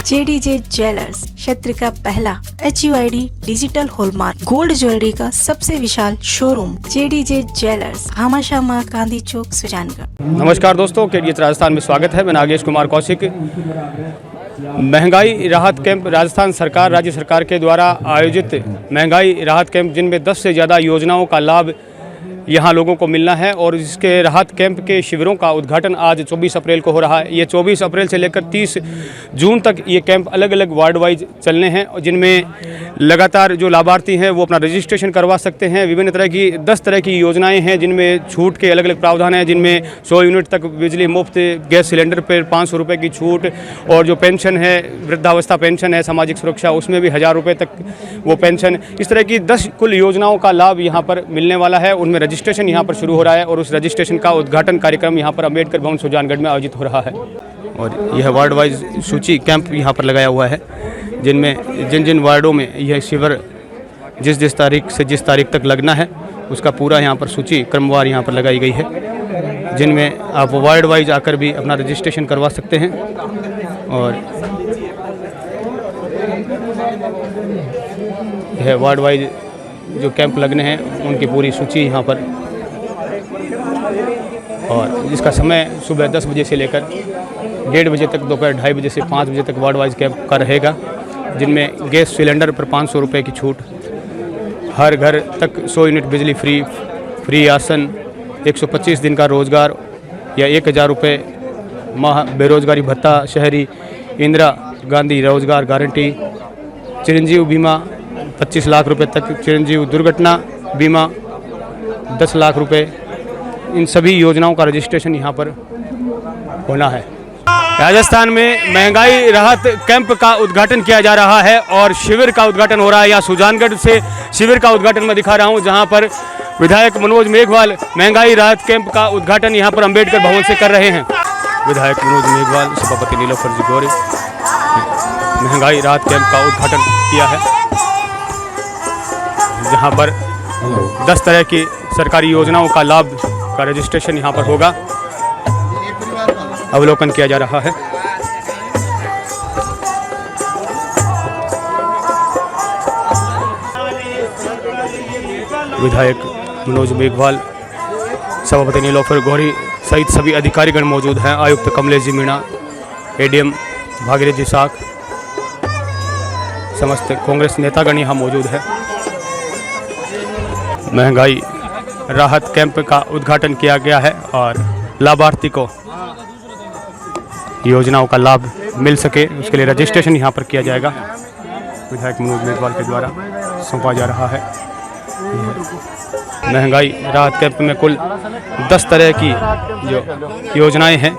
JDJ jewellers क्षेत्र का पहला HUID digital hallmark gold jewellery का सबसे विशाल showroom JDJ jewellers, Bhamashah Gandhi Chowk, Sujangarh. नमस्कार दोस्तों, KDH राजस्थान में स्वागत है। मैं नागेश कुमार कौशिक। महंगाई राहत कैंप राजस्थान सरकार, राज्य सरकार के द्वारा आयोजित महंगाई राहत कैंप, जिनमें 10 से ज़्यादा योजनाओं का लाभ यहाँ लोगों को मिलना है और इसके राहत कैंप के शिविरों का उद्घाटन आज 24 अप्रैल को हो रहा है। ये 24 अप्रैल से लेकर 30 जून तक ये कैंप अलग अलग वार्ड वाइज चलने हैं, जिनमें लगातार जो लाभार्थी हैं वो अपना रजिस्ट्रेशन करवा सकते हैं। विभिन्न तरह की 10 तरह की योजनाएं हैं, जिनमें छूट के अलग अलग प्रावधान हैं, जिनमें 100 यूनिट तक बिजली मुफ्त, गैस सिलेंडर पर 500 रुपये की छूट, और जो पेंशन है, वृद्धावस्था पेंशन है, सामाजिक सुरक्षा, उसमें भी 1000 रुपये तक वो पेंशन। इस तरह की 10 कुल योजनाओं का लाभ यहाँ पर मिलने वाला है। उनमें रजिस्ट्रेशन यहाँ पर शुरू हो रहा है और उस रजिस्ट्रेशन का उद्घाटन कार्यक्रम यहाँ पर अम्बेडकर भवन सुजानगढ़ में आयोजित हो रहा है। और यह वार्ड वाइज सूची कैंप यहाँ पर लगाया हुआ है, जिनमें जिन जिन वार्डों में यह शिविर जिस तारीख से जिस तारीख तक लगना है उसका पूरा यहाँ पर सूची क्रमवार यहाँ पर लगाई गई है, जिनमें आप वार्ड वाइज आकर भी अपना रजिस्ट्रेशन करवा सकते हैं। और यह वार्ड वाइज जो कैंप लगने हैं उनकी पूरी सूची यहाँ पर, और जिसका समय सुबह 10 बजे से लेकर 1:30 बजे तक, दोपहर 2:30 बजे से 5 बजे तक वार्ड वाइज कैंप का रहेगा, जिनमें गैस सिलेंडर पर 500 रुपये की छूट, हर घर तक 100 यूनिट बिजली फ्री राशन, 125 दिन का रोज़गार या 1000 रुपये माह बेरोजगारी भत्ता, शहरी इंदिरा गांधी रोजगार गारंटी, चिरंजीव बीमा 25 लाख रुपए तक, चिरंजीव दुर्घटना बीमा 10 लाख रुपए। इन सभी योजनाओं का रजिस्ट्रेशन यहाँ पर होना है। राजस्थान में महंगाई राहत कैंप का उद्घाटन किया जा रहा है और शिविर का उद्घाटन हो रहा है। यहाँ सुजानगढ़ से शिविर का उद्घाटन मैं दिखा रहा हूँ, जहाँ पर विधायक मनोज मेघवाल महंगाई राहत कैंप का उद्घाटन यहाँ पर अम्बेडकर भवन से कर रहे हैं। विधायक मनोज मेघवाल, सभापति नीलोफर जी गौरे महंगाई राहत कैंप का उद्घाटन किया है, जहां पर 10 तरह की सरकारी योजनाओं का लाभ का रजिस्ट्रेशन यहां पर होगा। अवलोकन किया जा रहा है। विधायक मनोज मेघवाल, सभापति नीलोफर गौरी सहित सभी अधिकारीगण मौजूद हैं। आयुक्त कमलेश जी मीणा, ADM भागीरथ जी साख, समस्त कांग्रेस नेतागण यहाँ मौजूद है। महंगाई राहत कैंप का उद्घाटन किया गया है और लाभार्थी को योजनाओं का लाभ मिल सके उसके लिए रजिस्ट्रेशन यहाँ पर किया जाएगा। विधायक मनोज मेघवाल के द्वारा सौंपा जा रहा है। महंगाई राहत कैंप में कुल 10 तरह की जो योजनाएं हैं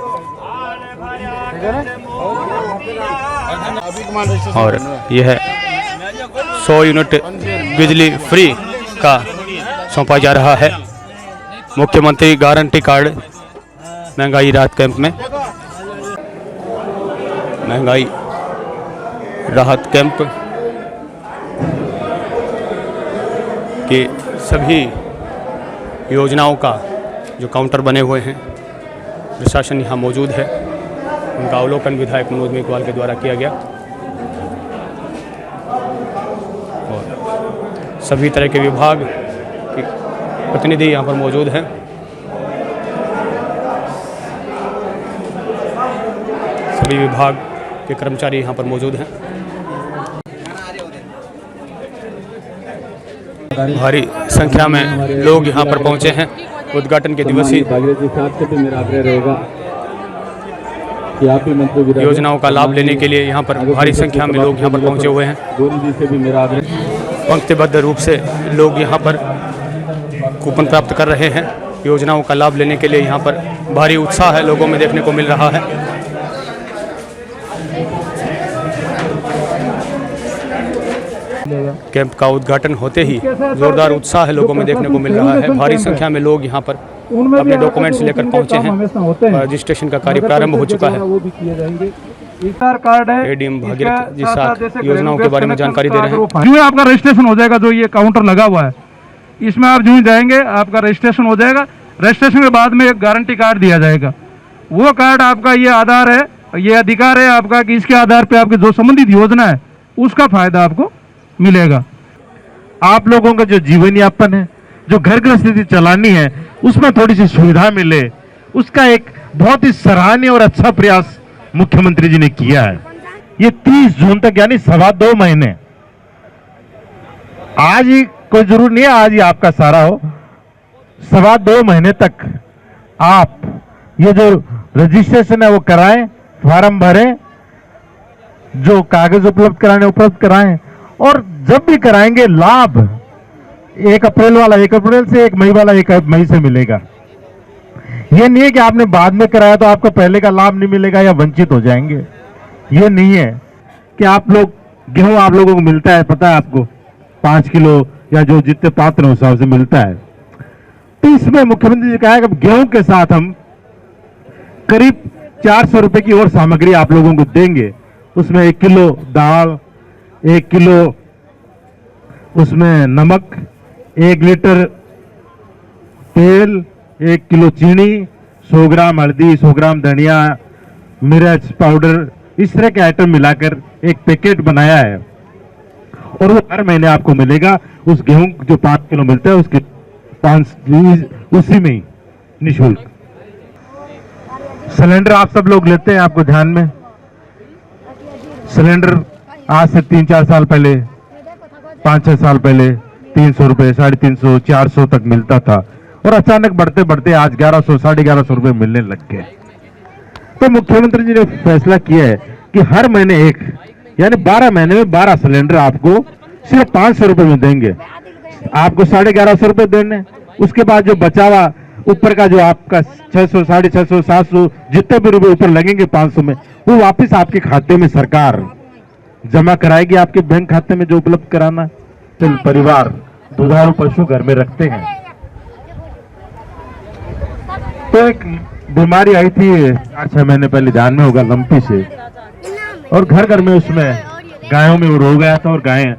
और यह 100 यूनिट बिजली फ्री का सौंपा जा रहा है। मुख्यमंत्री गारंटी कार्ड महंगाई राहत कैंप में। महंगाई राहत कैंप के सभी योजनाओं का जो काउंटर बने हुए हैं, प्रशासन यहाँ मौजूद है, उनका अवलोकन विधायक मनोज मेघवाल के द्वारा किया गया। और सभी तरह के विभाग के प्रतिनिधि यहाँ पर मौजूद हैं। सभी विभाग के कर्मचारी यहाँ पर मौजूद हैं। भारी संख्या में लोग यहाँ पर पहुँचे हैं। उद्घाटन के दिवसीय योजनाओं का लाभ लेने के लिए यहाँ पर भारी संख्या में लोग यहाँ पर पहुँचे हुए हैं। पंक्तिबद्ध रूप से लोग यहाँ पर कूपन प्राप्त कर रहे हैं। योजनाओं का लाभ लेने के लिए यहाँ पर भारी उत्साह है लोगों में देखने को मिल रहा है। कैंप का उद्घाटन होते ही जोरदार उत्साह है लोगों में देखने को मिल रहा है। भारी संख्या में लोग यहाँ पर अपने डॉक्यूमेंट्स लेकर पहुँचे हैं। रजिस्ट्रेशन का कार्य प्रारंभ हो चुका है। कार्ड है ADM भागीरथ जी साख योजनाओं के बारे में जानकारी दे रहे हैं। जो आपका रजिस्ट्रेशन हो जाएगा, जो ये काउंटर लगा हुआ है इसमें आप जो जाएंगे आपका रजिस्ट्रेशन हो जाएगा। रजिस्ट्रेशन के बाद में एक गारंटी कार्ड दिया जाएगा। वो कार्ड आपका ये आधार है, ये अधिकार है आपका कि इसके आधार पे आपकी जो संबंधित योजना है उसका फायदा आपको मिलेगा। आप लोगों का जो जीवन यापन है, जो घर गृहस्थी चलानी है, उसमें थोड़ी सी सुविधा मिले, उसका एक बहुत ही सराहनीय और अच्छा प्रयास मुख्यमंत्री जी ने किया है। ये 30 जून तक यानी 2.25 महीने, आज ही कोई जरूर नहीं है आज ही आपका सारा हो, 2.25 महीने तक आप ये जो रजिस्ट्रेशन है वो कराएं, फॉर्म भरें, जो कागज उपलब्ध कराने उपलब्ध कराएं, और जब भी कराएंगे लाभ 1 अप्रैल वाला 1 अप्रैल से, 1 मई वाला 1 मई से मिलेगा। ये नहीं है कि आपने बाद में कराया तो आपको पहले का लाभ नहीं मिलेगा या वंचित हो जाएंगे। ये नहीं है कि आप लोग गेहूं आप लोगों को मिलता है, पता है आपको 5 किलो या जो जितने पात्र हिसाब से मिलता है। तो इसमें मुख्यमंत्री जी कहा कि गेहूं के साथ हम करीब 400 रुपए की और सामग्री आप लोगों को देंगे। उसमें 1 किलो दाल, 1 किलो उसमें नमक, 1 लीटर तेल, 1 किलो चीनी, 100 ग्राम हल्दी, 100 ग्राम धनिया, मिर्च पाउडर, इस तरह के आइटम मिलाकर एक पैकेट बनाया है और वो हर महीने आपको मिलेगा। उस गेहूं जो 5 किलो मिलता है उसके 5 उसी में ही निःशुल्क। सिलेंडर आप सब लोग लेते हैं, आपको ध्यान में सिलेंडर आज से 3-4 साल पहले, 5-6 साल पहले 300 रुपए, 350, 400 तक मिलता था और अचानक बढ़ते बढ़ते आज 1100, 1150 रुपए मिलने लग गए। तो मुख्यमंत्री जी ने फैसला किया है कि हर महीने एक यानी 12 महीने में 12 सिलेंडर आपको सिर्फ 500 रुपए में देंगे। आपको 1150 रुपए देने, उसके बाद जो बचा हुआ ऊपर का जो आपका 600, 650, 700 जितने भी रुपए ऊपर लगेंगे 500 में, वो वापस आपके खाते में सरकार जमा कराएगी, आपके बैंक खाते में जो उपलब्ध कराना। तो परिवार दुधारू पशु घर में रखते हैं तो एक बीमारी आई थी 4-6 महीने पहले, ध्यान में होगा, लंपी से, और घर घर में उसमें गायों में वो रोग आया था और गायें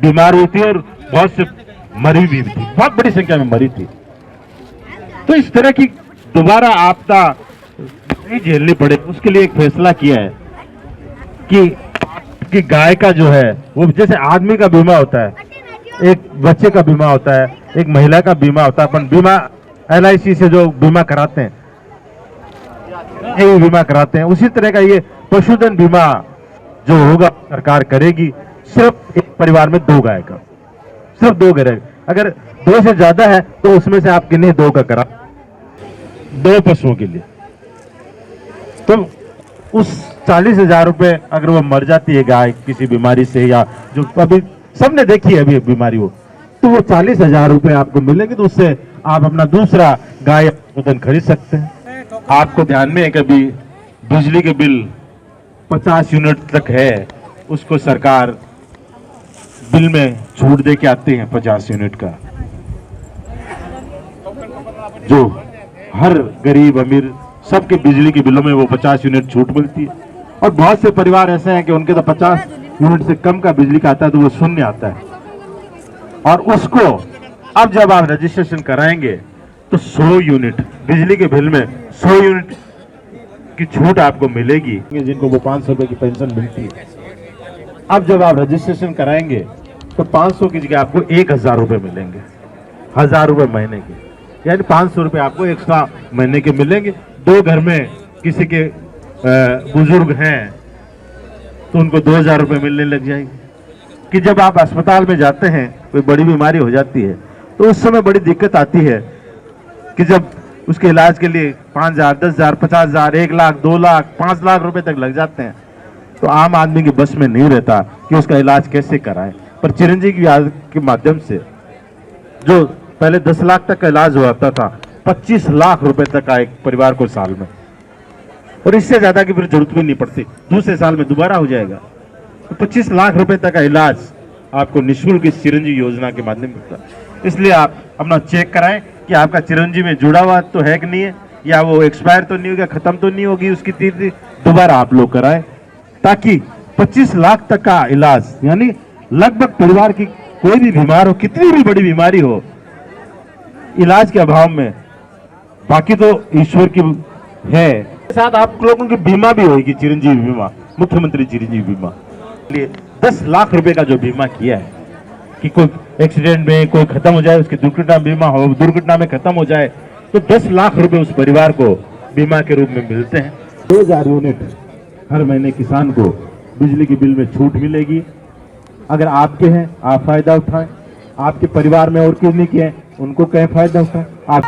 बीमार हुई थी और बहुत से मरी भी थी, बहुत बड़ी संख्या में मरी थी। तो इस तरह की दोबारा आपदा नहीं झेलनी पड़े, उसके लिए एक फैसला किया है कि गाय का जो है वो जैसे आदमी का बीमा होता है, एक बच्चे का बीमा होता है, एक महिला का बीमा होता है, अपन बीमा LIC से जो बीमा कराते हैं, ये बीमा कराते हैं, उसी तरह का ये पशुधन बीमा जो होगा सरकार करेगी। सिर्फ एक परिवार में 2 गाय का, सिर्फ 2 गाय, अगर 2 से ज्यादा है तो उसमें से आप किन्हीं 2 का करा, 2 पशुओं के लिए। तो उस 40,000 रुपए अगर वो मर जाती है गाय किसी बीमारी से, या जो अभी सबने देखी है अभी बीमारी हो, तो वो 40,000 रुपए आपको मिलेंगे, तो उससे आप अपना दूसरा गाय पशुधन खरीद सकते हैं। आपको ध्यान में है कभी बिजली के बिल 50 यूनिट तक है, उसको सरकार बिल में छूट दे के आते हैं 50 यूनिट का, जो हर गरीब अमीर सबके बिजली के बिलों में वो 50 यूनिट छूट मिलती है। और बहुत से परिवार ऐसे हैं कि उनके तो 50 यूनिट से कम का बिजली का आता है तो वो शून्य आता है, और उसको अब जब आप रजिस्ट्रेशन कराएंगे तो 100 यूनिट बिजली के बिल में 100 यूनिट की छूट आपको मिलेगी, जिनको वो 500 रुपए की पेंशन मिलती है। अब जब आप रजिस्ट्रेशन कराएंगे तो 500 की जगह आपको 1000 रुपए मिलेंगे, 1000 रुपए महीने के, यानी 500 रुपए आपको एक्स्ट्रा महीने के मिलेंगे। 2 घर में किसी के बुजुर्ग हैं तो उनको 2000 रुपए मिलने लग जाएंगे। कि जब आप अस्पताल में जाते हैं, कोई बड़ी बीमारी हो जाती है तो उस समय बड़ी दिक्कत आती है कि जब उसके इलाज के लिए 5,000, 10,000, 50,000, 1 लाख, 2 लाख, 5 लाख रुपए तक लग जाते हैं, तो आम आदमी की बस में नहीं रहता कि उसका इलाज कैसे कराएं। पर चिरंजीवी की याद के माध्यम से जो पहले 10 लाख तक का इलाज होता था, 25 लाख रुपए तक का एक परिवार को साल में, और इससे ज्यादा की फिर जरूरत भी नहीं पड़ती, दूसरे साल में दोबारा हो जाएगा। तो 25 लाख रुपए तक का इलाज आपको निःशुल्क इस चिरंजीवी योजना के माध्यम से मिलता है। इसलिए आप अपना चेक कराएं कि आपका चिरंजीवी में जुड़ा हुआ तो है कि नहीं है, या वो एक्सपायर तो नहीं होगा, खत्म तो नहीं होगी उसकी तीसरी, दोबारा आप लोग कराएं, ताकि 25 लाख तक का इलाज, यानी लगभग परिवार की कोई भी बीमार हो, कितनी भी बड़ी बीमारी हो, इलाज के अभाव में, बाकी तो ईश्वर की है, साथ आप लोगों की बीमा भी होगी, चिरंजीवी बीमा, मुख्यमंत्री चिरंजीवी बीमा। लिए 10 लाख रुपए का जो बीमा किया है कि कोई एक्सीडेंट में कोई खत्म हो जाए, उसकी दुर्घटना बीमा हो, दुर्घटना में खत्म हो जाए तो 10 लाख रुपए उस परिवार को बीमा के रूप में मिलते हैं। 2000 यूनिट हर महीने किसान को बिजली के बिल में छूट मिलेगी। अगर आपके हैं आप फायदा उठाएं, आपके परिवार में और किसी के हैं उनको कहीं फायदा उठाएं। आप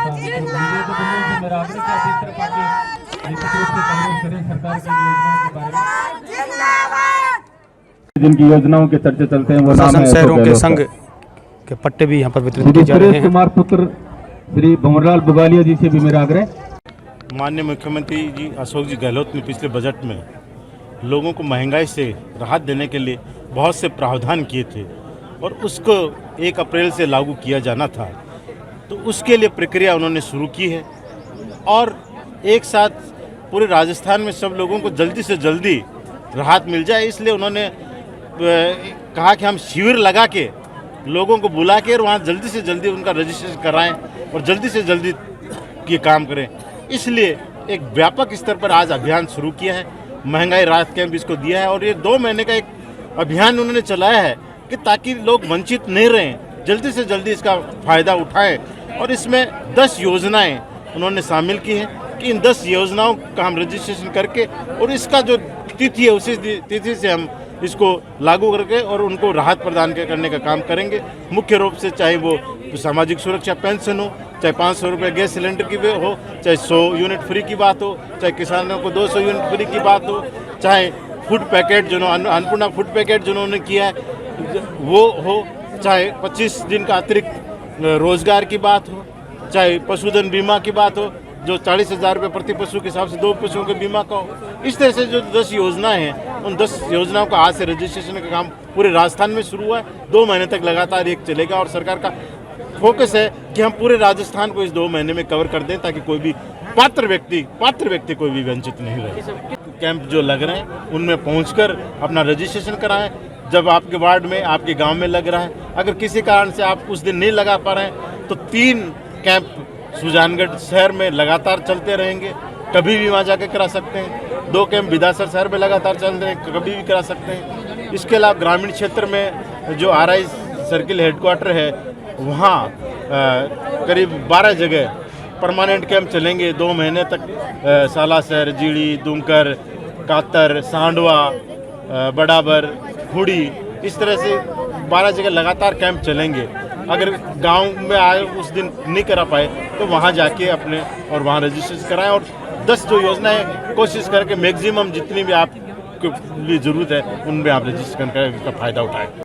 जिनकी योजनाओं के चर्चे चलते हैं वो नाम है शहरों के संघ के पट्टे भी यहाँ पर वितरित किए जा रहे हैं। कुमार पुत्र श्री भंवरलाल बुगालिया जी से भी मेरा आग्रह। माननीय मुख्यमंत्री जी अशोक जी गहलोत ने पिछले बजट में लोगों को महंगाई से राहत देने के लिए बहुत से प्रावधान किए थे और उसको 1 अप्रैल से लागू किया जाना था, तो उसके लिए प्रक्रिया उन्होंने शुरू की है और एक साथ पूरे राजस्थान में सब लोगों को जल्दी से जल्दी राहत मिल जाए, इसलिए उन्होंने कहा कि हम शिविर लगा के लोगों को बुला के और वहाँ जल्दी से जल्दी उनका रजिस्ट्रेशन कराएं और जल्दी से जल्दी ये काम करें। इसलिए एक व्यापक स्तर पर आज अभियान शुरू किया है, महंगाई राहत कैंप इसको दिया है और ये 2 महीने का एक अभियान उन्होंने चलाया है कि ताकि लोग वंचित नहीं रहें, जल्दी से जल्दी इसका फ़ायदा उठाएं। और इसमें 10 योजनाएं उन्होंने शामिल की हैं कि इन 10 योजनाओं का हम रजिस्ट्रेशन करके और इसका जो तिथि है उसी तिथि से हम इसको लागू करके और उनको राहत प्रदान करने का काम करेंगे। मुख्य रूप से चाहे वो सामाजिक सुरक्षा पेंशन हो, चाहे 500 रुपये गैस सिलेंडर की हो, चाहे 100 यूनिट फ्री की बात हो, चाहे किसानों को 200 यूनिट फ्री की बात हो, चाहे फूड पैकेट जो अन्नपूर्णा फूड पैकेट जिन्होंने किया है वो हो, चाहे 25 दिन का अतिरिक्त रोजगार की बात हो, चाहे पशुधन बीमा की बात हो जो 40,000 रुपये प्रति पशु के हिसाब से 2 पशुओं के बीमा का हो। इस तरह से जो 10 योजनाएं हैं उन 10 योजनाओं का आज से रजिस्ट्रेशन का काम पूरे राजस्थान में शुरू हुआ है। 2 महीने तक लगातार ये चलेगा और सरकार का फोकस है कि हम पूरे राजस्थान को इस 2 महीने में कवर कर दें ताकि कोई भी पात्र व्यक्ति कोई भी वंचित नहीं रहे। कैंप जो लग रहे हैं उनमें पहुंचकर अपना रजिस्ट्रेशन कराएं। जब आपके वार्ड में आपके गांव में लग रहा है, अगर किसी कारण से आप उस दिन नहीं लगा पा रहे हैं तो 3 कैंप सुजानगढ़ शहर में लगातार चलते रहेंगे, कभी भी वहाँ जाकर करा सकते हैं। 2 कैंप बिदासर शहर में लगातार चल रहे हैं, कभी भी करा सकते हैं। इसके अलावा ग्रामीण क्षेत्र में जो RI सर्किल हेडक्वार्टर है वहाँ करीब 12 जगह परमानेंट कैंप चलेंगे 2 महीने तक। सालासर, जीड़ी, दुमकर, कातर, सांडवा, बड़ाबर, हुडी, इस तरह से 12 जगह लगातार कैंप चलेंगे। अगर गांव में आए उस दिन नहीं करा पाए तो वहां जाके अपने और वहां रजिस्ट्रेशन कराएं और 10 जो योजनाएं कोशिश करके मैक्सिमम जितनी भी आपको लिए ज़रूरत है उनमें आप रजिस्ट्रेशन करके इसका फ़ायदा उठाएं।